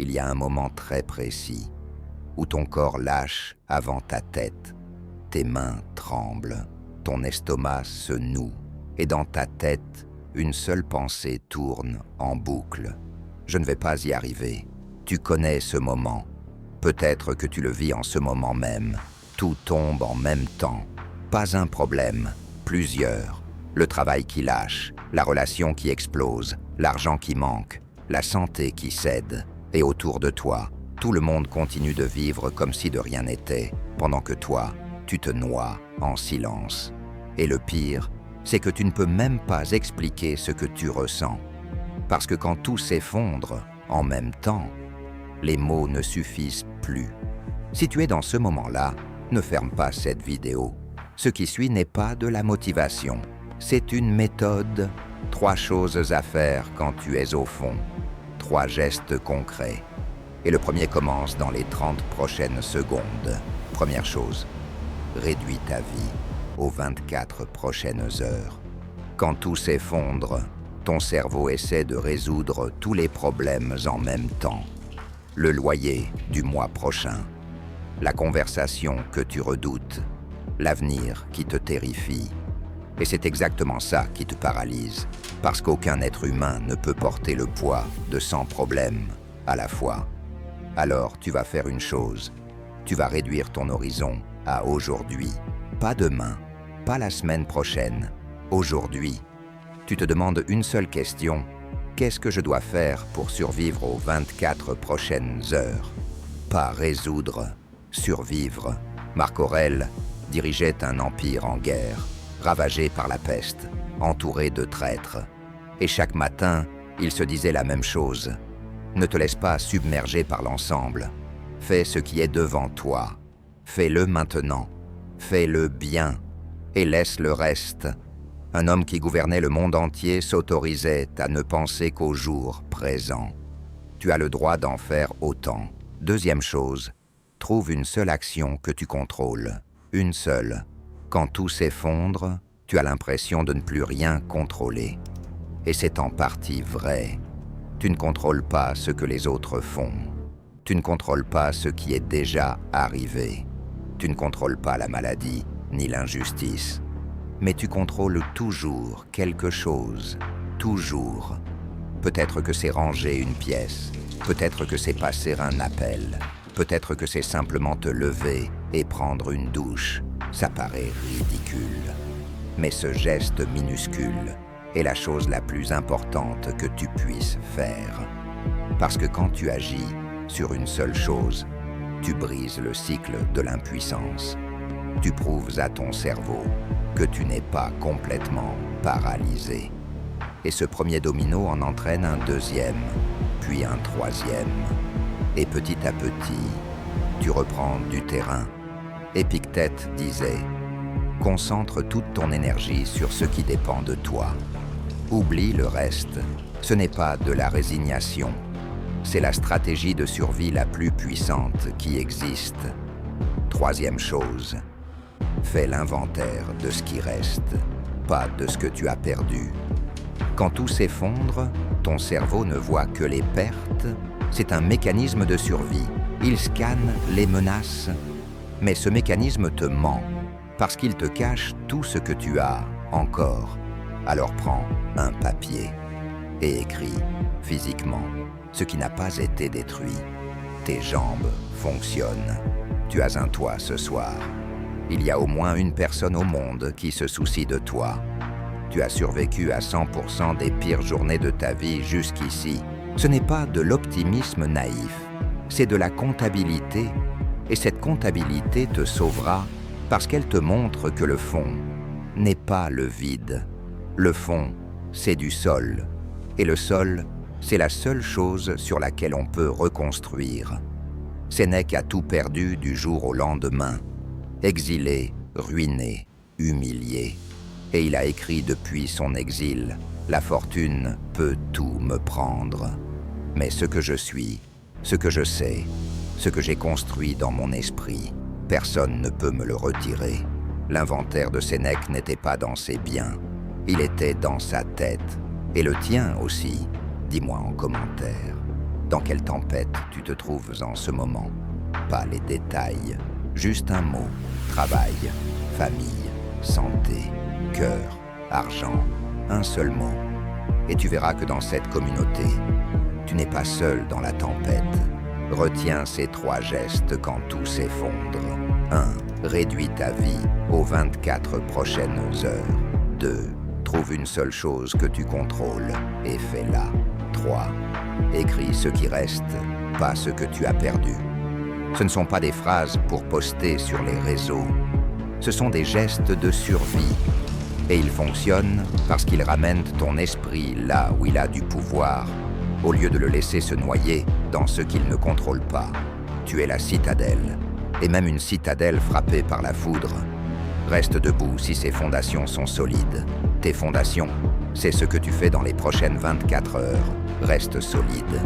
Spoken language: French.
il y a un moment très précis où ton corps lâche avant ta tête, tes mains tremblent, ton estomac se noue et dans ta tête, une seule pensée tourne en boucle. Je ne vais pas y arriver. Tu connais ce moment. Peut-être que tu le vis en ce moment même. Tout tombe en même temps. Pas un problème, plusieurs. Le travail qui lâche, la relation qui explose, l'argent qui manque, la santé qui cède. Et autour de toi, tout le monde continue de vivre comme si de rien n'était, pendant que toi, tu te noies en silence. Et le pire, c'est que tu ne peux même pas expliquer ce que tu ressens. Parce que quand tout s'effondre en même temps, les mots ne suffisent plus. Si tu es dans ce moment-là, ne ferme pas cette vidéo. Ce qui suit n'est pas de la motivation. C'est une méthode. 3 choses à faire quand tu es au fond. 3 gestes concrets. Et le premier commence dans les 30 prochaines secondes. Première chose, réduis ta vie aux 24 prochaines heures. Quand tout s'effondre, ton cerveau essaie de résoudre tous les problèmes en même temps. Le loyer du mois prochain, la conversation que tu redoutes, l'avenir qui te terrifie. Et c'est exactement ça qui te paralyse, parce qu'aucun être humain ne peut porter le poids de 100 problèmes à la fois. Alors tu vas faire une chose, tu vas réduire ton horizon à aujourd'hui, pas demain, pas la semaine prochaine, aujourd'hui. Tu te demandes une seule question, qu'est-ce que je dois faire pour survivre aux 24 prochaines heures? Pas résoudre, survivre. Marc Aurèle dirigeait un empire en guerre, ravagé par la peste, entouré de traîtres. Et chaque matin, il se disait la même chose. Ne te laisse pas submerger par l'ensemble. Fais ce qui est devant toi. Fais-le maintenant. Fais-le bien. Et laisse le reste. Un homme qui gouvernait le monde entier s'autorisait à ne penser qu'au jour présent. Tu as le droit d'en faire autant. Deuxième chose, trouve une seule action que tu contrôles. Une seule. Quand tout s'effondre, tu as l'impression de ne plus rien contrôler. Et c'est en partie vrai. Tu ne contrôles pas ce que les autres font. Tu ne contrôles pas ce qui est déjà arrivé. Tu ne contrôles pas la maladie ni l'injustice. Mais tu contrôles toujours quelque chose. Toujours. Peut-être que c'est ranger une pièce. Peut-être que c'est passer un appel. Peut-être que c'est simplement te lever et prendre une douche. Ça paraît ridicule. Mais ce geste minuscule est la chose la plus importante que tu puisses faire. Parce que quand tu agis sur une seule chose, tu brises le cycle de l'impuissance. Tu prouves à ton cerveau que tu n'es pas complètement paralysé. Et ce premier domino en entraîne un deuxième, puis un troisième. Et petit à petit, tu reprends du terrain. Épictète disait « Concentre toute ton énergie sur ce qui dépend de toi. Oublie le reste. Ce n'est pas de la résignation. C'est la stratégie de survie la plus puissante qui existe. » Troisième chose, fais l'inventaire de ce qui reste, pas de ce que tu as perdu. Quand tout s'effondre, ton cerveau ne voit que les pertes. C'est un mécanisme de survie. Il scanne les menaces. Mais ce mécanisme te ment, parce qu'il te cache tout ce que tu as encore. Alors prends un papier et écris physiquement ce qui n'a pas été détruit. Tes jambes fonctionnent. Tu as un toit ce soir. Il y a au moins une personne au monde qui se soucie de toi. Tu as survécu à 100% des pires journées de ta vie jusqu'ici. Ce n'est pas de l'optimisme naïf, c'est de la comptabilité. Et cette comptabilité te sauvera parce qu'elle te montre que le fond n'est pas le vide. Le fond, c'est du sol. Et le sol, c'est la seule chose sur laquelle on peut reconstruire. Sénèque a tout perdu du jour au lendemain. Exilé, ruiné, humilié. Et il a écrit depuis son exil, « La fortune peut tout me prendre. Mais ce que je suis, ce que je sais, ce que j'ai construit dans mon esprit, personne ne peut me le retirer. » L'inventaire de Sénèque n'était pas dans ses biens, il était dans sa tête. Et le tien aussi, dis-moi en commentaire. Dans quelle tempête tu te trouves en ce moment? Pas les détails, juste un mot. Travail, famille, santé, cœur, argent. Un seul mot. Et tu verras que dans cette communauté, tu n'es pas seul dans la tempête. Retiens ces 3 gestes quand tout s'effondre. 1. Réduis ta vie aux 24 prochaines heures. 2. Trouve une seule chose que tu contrôles et fais-la. 3. Écris ce qui reste, pas ce que tu as perdu. Ce ne sont pas des phrases pour poster sur les réseaux. Ce sont des gestes de survie. Et ils fonctionnent parce qu'ils ramènent ton esprit là où il a du pouvoir, au lieu de le laisser se noyer dans ce qu'il ne contrôle pas. Tu es la citadelle, et même une citadelle frappée par la foudre. Reste debout si ses fondations sont solides. Tes fondations, c'est ce que tu fais dans les prochaines 24 heures. Reste solide.